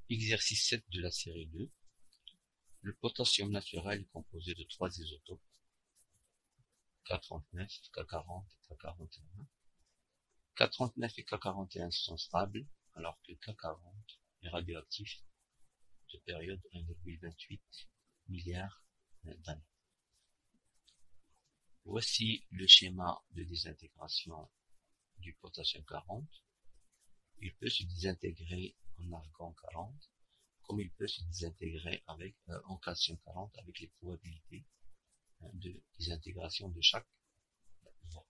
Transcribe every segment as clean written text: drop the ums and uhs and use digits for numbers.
Exercice 7 de la série 2. Le potassium naturel est composé de 3 isotopes, K39, K40 et K41. K39 et K41 sont stables, alors que K40 est radioactif de période 1,28 milliards d'années. Voici le schéma de désintégration du potassium 40. Il peut se désintégrer en argon 40, comme il peut se désintégrer en calcium 40 avec les probabilités de désintégration de chaque voie.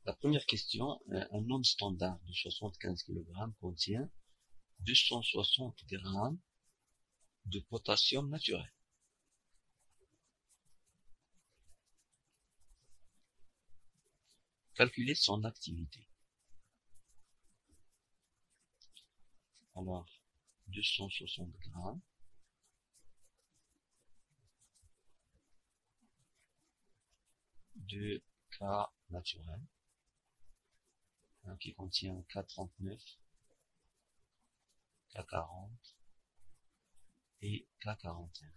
La première question, un homme standard de 75 kg contient 260 g de potassium naturel. Calculer son activité. Alors, 260 g de K naturel, qui contient K39, K40 et K41.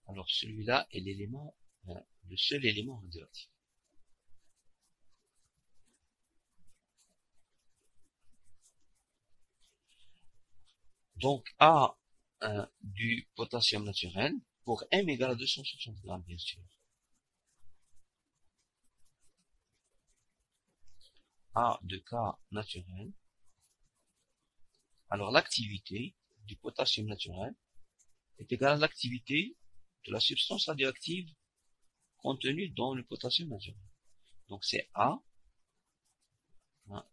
Alors celui-là est l'élément, le seul élément radioactif. Donc A du potassium naturel pour M égale à 260 g bien sûr. A de K naturel. Alors l'activité du potassium naturel est égale à l'activité de la substance radioactive contenue dans le potassium naturel. Donc c'est A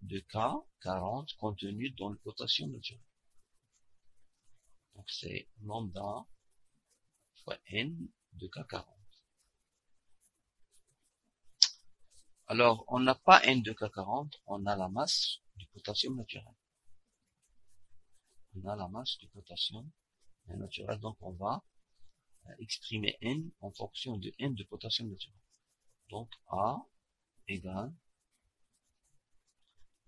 de K40 contenu dans le potassium naturel. Donc c'est lambda fois N de K40. Alors on n'a pas N de K40, on a la masse du potassium naturel. On a la masse du potassium naturel, donc on va exprimer N en fonction de N de potassium naturel. Donc A égale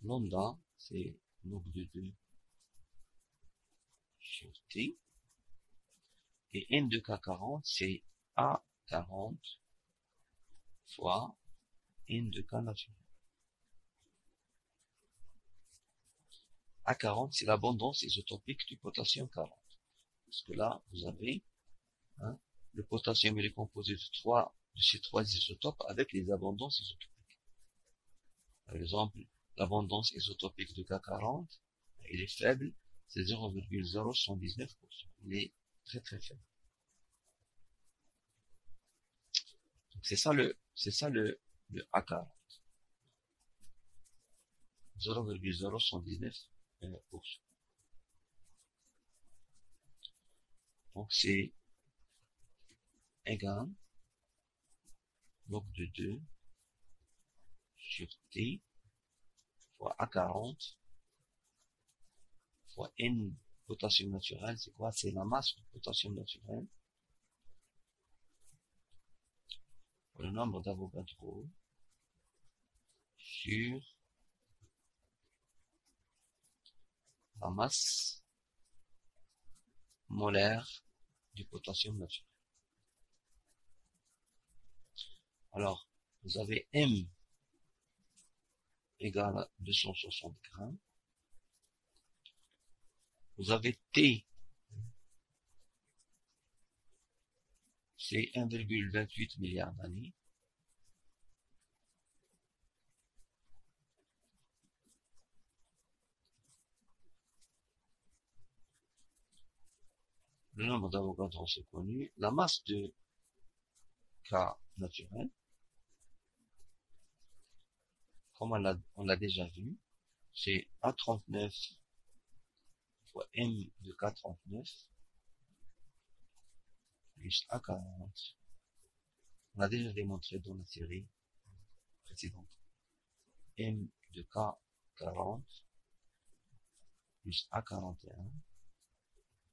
lambda, c'est log de 2 sur T, et N de K40, c'est A40 fois N de K naturel. A40, c'est l'abondance isotopique du potassium 40. Parce que là, vous avez, le potassium, il est composé de ces trois isotopes avec les abondances isotopiques. Par exemple, l'abondance isotopique de K40, il est faible, c'est 0,0119%. Il est très très faible. Donc c'est ça le A40. 0,0119%. Donc c'est égal log de 2 sur T fois A40 fois N potassium naturel. C'est quoi? C'est la masse du potassium naturel pour le nombre d'Avogadro sur la masse molaire du potassium naturel. Alors, vous avez M égale à 260 g. Vous avez T, c'est 1,28 milliard d'années. Le nombre d'Avogadro, c'est connu. La masse de K naturel, comme on l'a déjà vu, c'est A39 fois M de K39 plus A40. On a déjà démontré dans la série précédente. M de K40 plus A41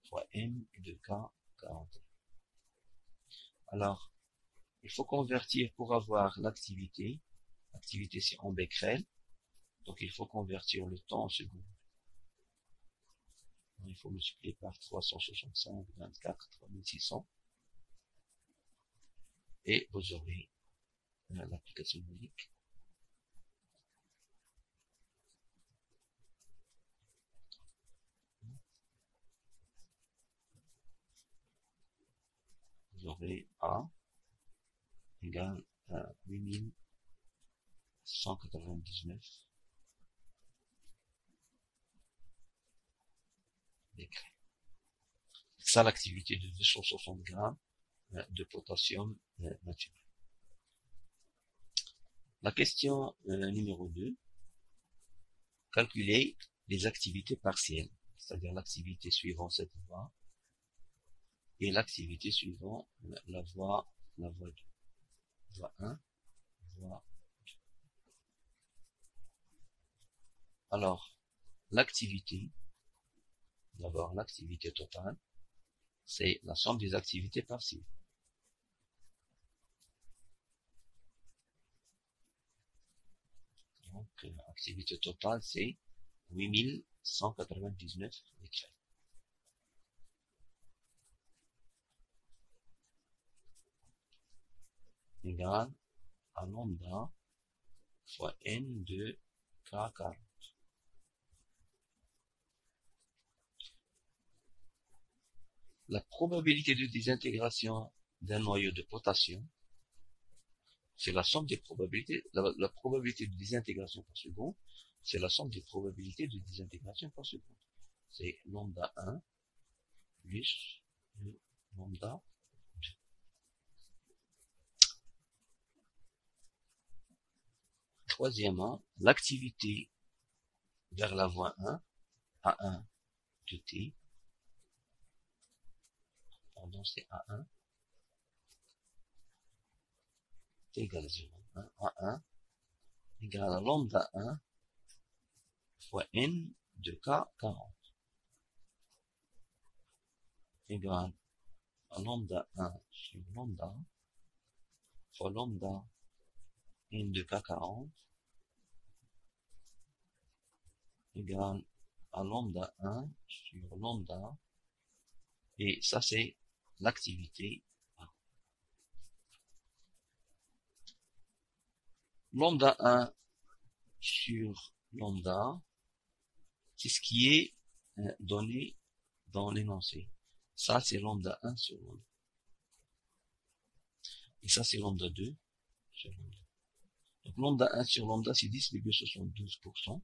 fois M de K41. Alors, il faut convertir pour avoir l'activité. L'activité, c'est en becquerel. Donc, il faut convertir le temps en secondes. Il faut multiplier par 365, 24, 3600. Et vous aurez l'application unique. Vous aurez A égale 8199 décrets. C'est ça l'activité de 260 grammes de potassium naturel. La question numéro 2. Calculer les activités partielles, c'est-à-dire l'activité suivant cette voie et l'activité suivant la voie 2. Voie 1, voie 2. Alors, l'activité, d'abord l'activité totale, c'est la somme des activités partielles. Donc, l'activité totale, c'est 8199 décrets. Égale à lambda fois n de K40. La probabilité de désintégration d'un noyau de potassium, c'est la somme des probabilités, la probabilité de désintégration par seconde, c'est la somme des probabilités de désintégration par seconde. C'est lambda 1 plus lambda 2. Troisièmement, l'activité vers la voie 1, A1 de T, pardon, c'est A1, T égale 0, hein, A1 égale à lambda 1 fois N de K40 égale à lambda 1 sur lambda fois lambda N de K40 égale à lambda 1 sur lambda, et ça c'est l'activité A. Lambda 1 sur lambda, c'est ce qui est donné dans l'énoncé. Ça c'est lambda 1 sur lambda. Et ça c'est lambda 2 sur lambda. Donc lambda 1 sur lambda c'est 10,72%.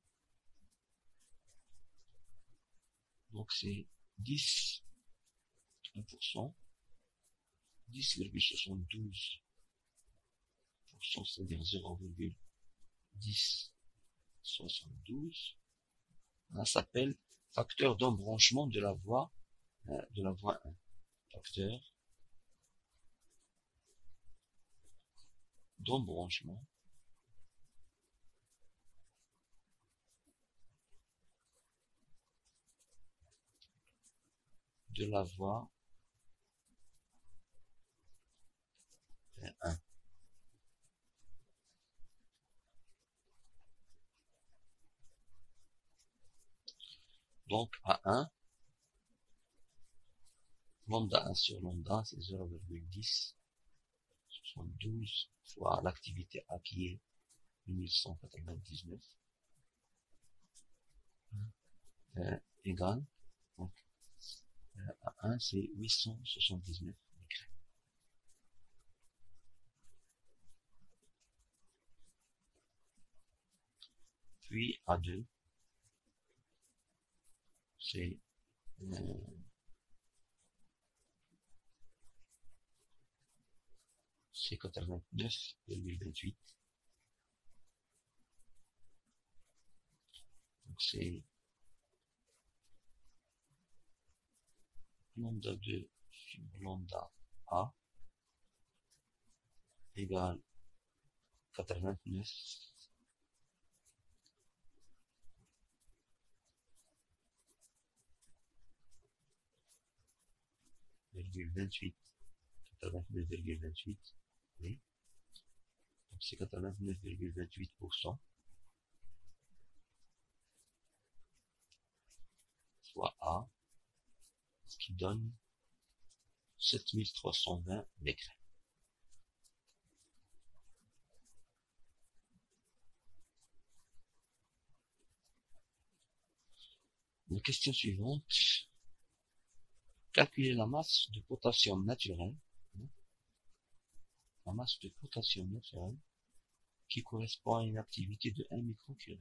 Donc c'est 10%, 10,72%, c'est-à-dire 0,1072. Ça s'appelle facteur d'embranchement de la voie 1. Facteur d'embranchement de la voie 1. Donc, A1, lambda 1 sur lambda, c'est 0,1072 fois l'activité A qui est 1199, égale, donc, A1 c'est 879 décrets. Puis A2, c'est 89,28. Donc c'est lambda 2 sur lambda A égale 89,28. 89,28, oui. Donc c'est 89,28%. Soit A ce qui donne 7320 becquerels. La question suivante. Calculer la masse de potassium naturel. La masse de potassium naturel qui correspond à une activité de 1 microcurie.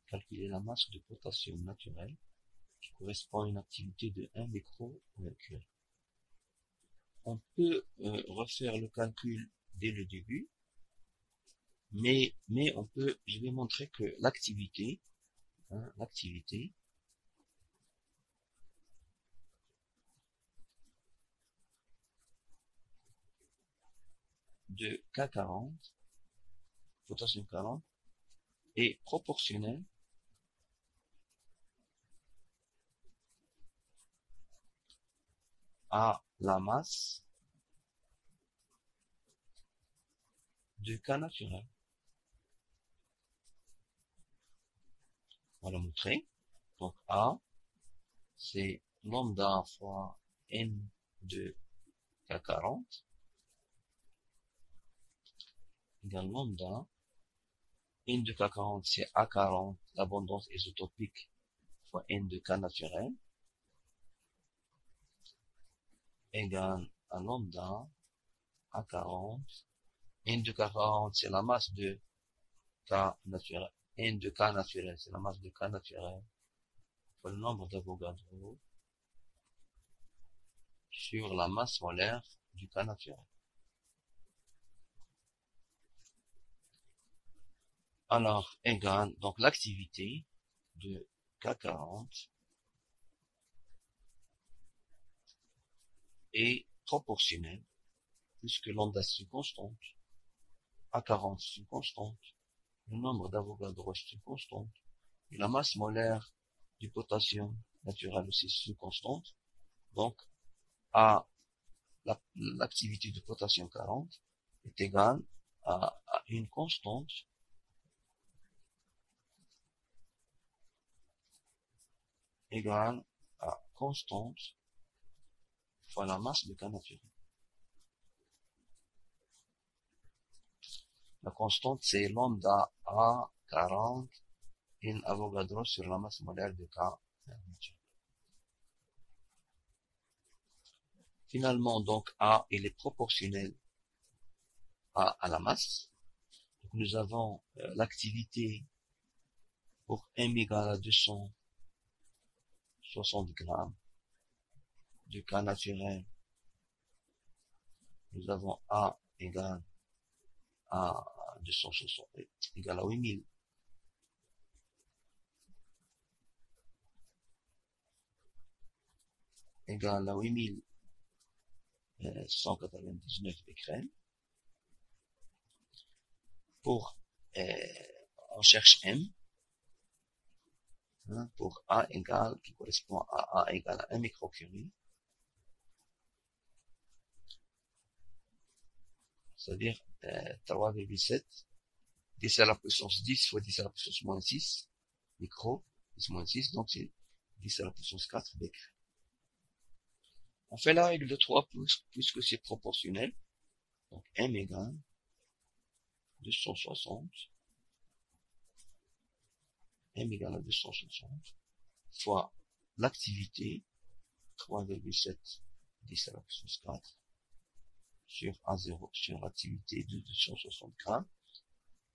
Calculer la masse de potassium naturel qui correspond à une activité de 1 microcurie. On peut refaire le calcul dès le début, mais je vais montrer que l'activité, l'activité de K40, potassium 40, est proportionnelle à la masse de K naturel. On va le montrer. Donc A, c'est lambda fois N de K40 égale lambda. N de K40, c'est A40, l'abondance isotopique, fois N de K naturel, égale à lambda A40. N de K40, c'est la masse de K naturel. N de K naturel, c'est la masse de K naturel, fois le nombre d'Avogadro sur la masse molaire du K naturel. Alors, égale, donc l'activité de K40 est proportionnelle, puisque lambda c'est une constante, A40 c'est une constante, le nombre d'Avogadro c'est une constante, et la masse molaire du potassium naturel aussi c'est une constante. Donc, l'activité de potassium 40 est égale à une constante égale à constante fois la masse de K naturel. La constante, c'est lambda A40 in Avogadro sur la masse molaire de K naturel. Finalement, donc, A, il est proportionnel à la masse. Donc, nous avons l'activité pour M égale à 260 grammes de K naturel. Nous avons A égale à 260, égale à 8000. Égale à 8199 becquerels. Pour, on cherche M, pour A égale, qui correspond à A égale à 1 microcurie. C'est-à-dire 3,7 10 à la puissance 10 fois 10 à la puissance moins 6 micro, 10 moins 6, donc c'est 10 à la puissance 4 becquerels. On fait la règle de 3 puisque c'est proportionnel. Donc M égale 260, M égale à 260 fois l'activité 3,7 10 à la puissance 4 sur A0 sur l'activité de 260 grammes,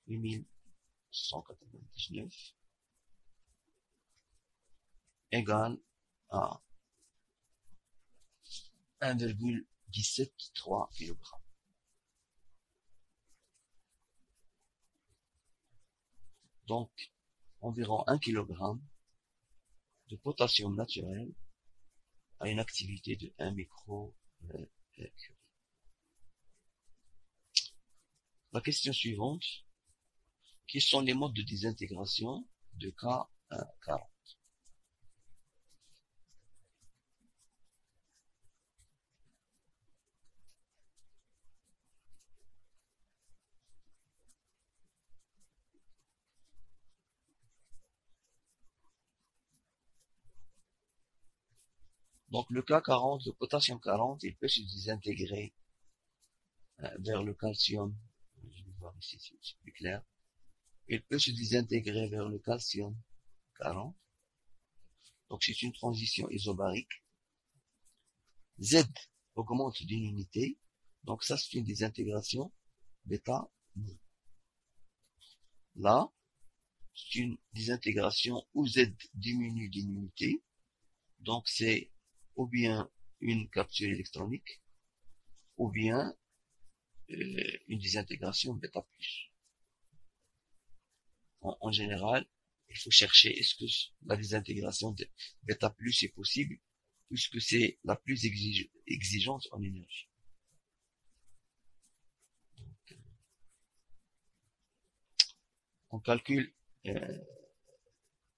8199 égale à 1,173 kg. Donc, environ 1 kg de potassium naturel à une activité de 1 microcurie. La question suivante, quels sont les modes de désintégration de K40? Donc le cas 40, le potassium 40, il peut se désintégrer vers le calcium. Je vais voir ici si c'est plus clair. Il peut se désintégrer vers le calcium 40. Donc c'est une transition isobarique. Z augmente d'une unité. Donc ça c'est une désintégration bêta. Là, c'est une désintégration où Z diminue d'une unité. Donc c'est ou bien une capsule électronique, ou bien une désintégration bêta plus. En général, il faut chercher est-ce que la désintégration de bêta plus est possible, puisque c'est la plus exigeante en énergie. Donc, on calcule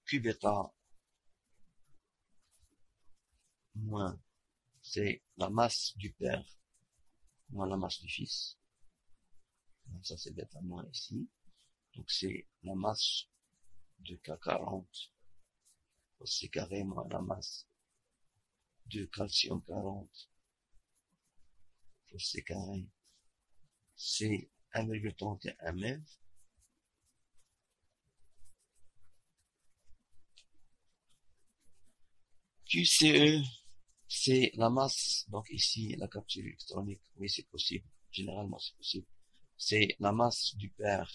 Q bêta moins, c'est la masse du père moins la masse du fils. Donc ça c'est bêta moins ici. Donc c'est la masse de K40 fois C carré moins la masse de calcium 40 fois C carré. C'est 1,31 MeV. QCE, c'est la masse, donc ici la capsule électronique, oui c'est possible, généralement c'est possible. C'est la masse du père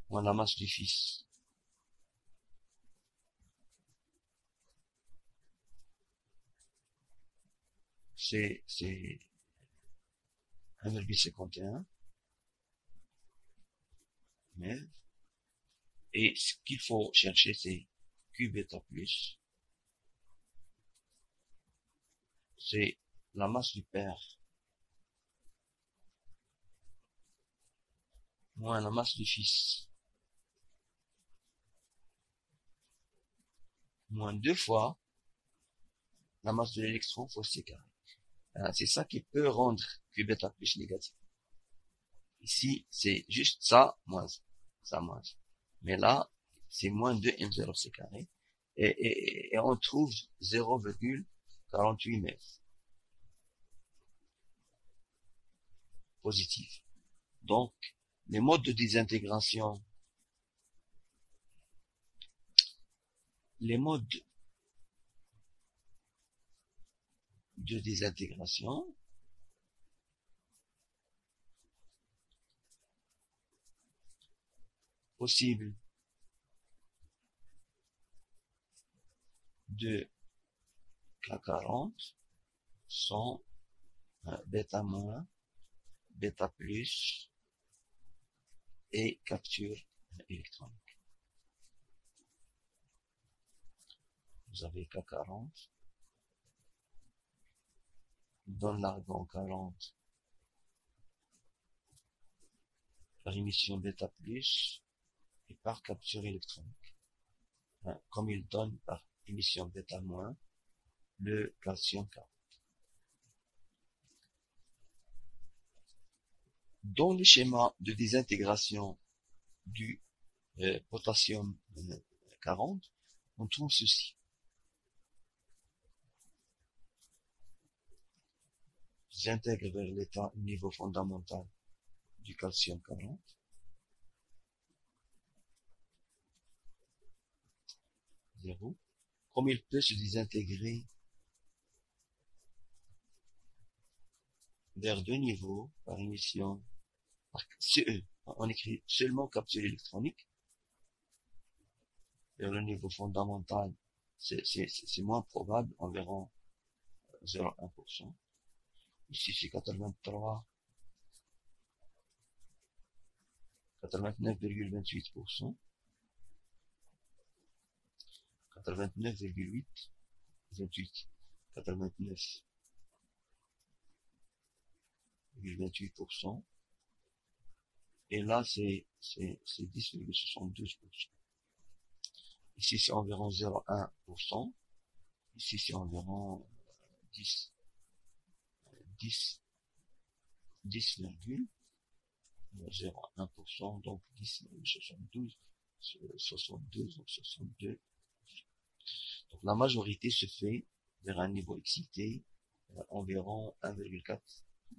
moins la masse du fils. C'est 1,51 MeV. Et ce qu'il faut chercher, c'est Q bêta plus. C'est la masse du père moins la masse du fils moins 2 fois la masse de l'électron fois C carré. C'est ça qui peut rendre Q bêta plus négatif. Ici, c'est juste ça moins ça moins. Mais là, c'est moins 2 M0 C carré. Et on trouve 0,48 MeV. Positif. Donc, les modes de désintégration, les modes de désintégration possibles de K40 sont bêta moins, bêta plus et capture électronique. Vous avez K40, donne l'argon 40 par émission bêta plus et par capture électronique. Comme il donne par émission bêta moins le calcium 40. Dans le schéma de désintégration du potassium 40, on trouve ceci. J'intègre vers l'état niveau fondamental du calcium 40. Zéro. Comme il peut se désintégrer vers deux niveaux par émission, par CE, on écrit seulement capsule électronique. Vers le niveau fondamental, c'est moins probable, environ 0,1%. Ici, c'est 83, 89,28%, 89,8, 28, 89,28%. Et là, c'est 10,72%. Ici, c'est environ 0,1%. Ici, c'est environ 10,01%, donc 10,72, 62, donc 62, Donc la majorité se fait vers un niveau excité environ 1,4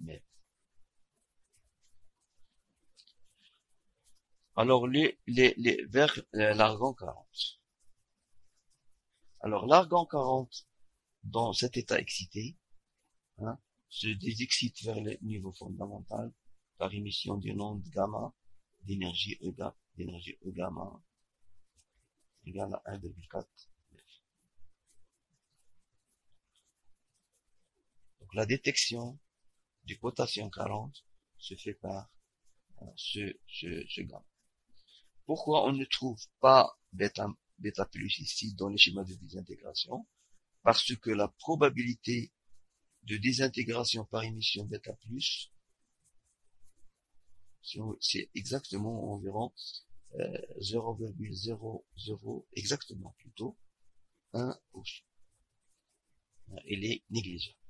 mètres. Alors vers l'argon 40. Alors l'argon 40 dans cet état excité se désexcite vers le niveau fondamental par émission d'une onde gamma d'énergie E gamma égale à 1,4. Donc la détection du potassium 40 se fait par ce gamma. Pourquoi on ne trouve pas bêta plus ici dans les schémas de désintégration? Parce que la probabilité de désintégration par émission bêta plus, c'est exactement environ 0,00 exactement plutôt 1%. Elle est négligeable.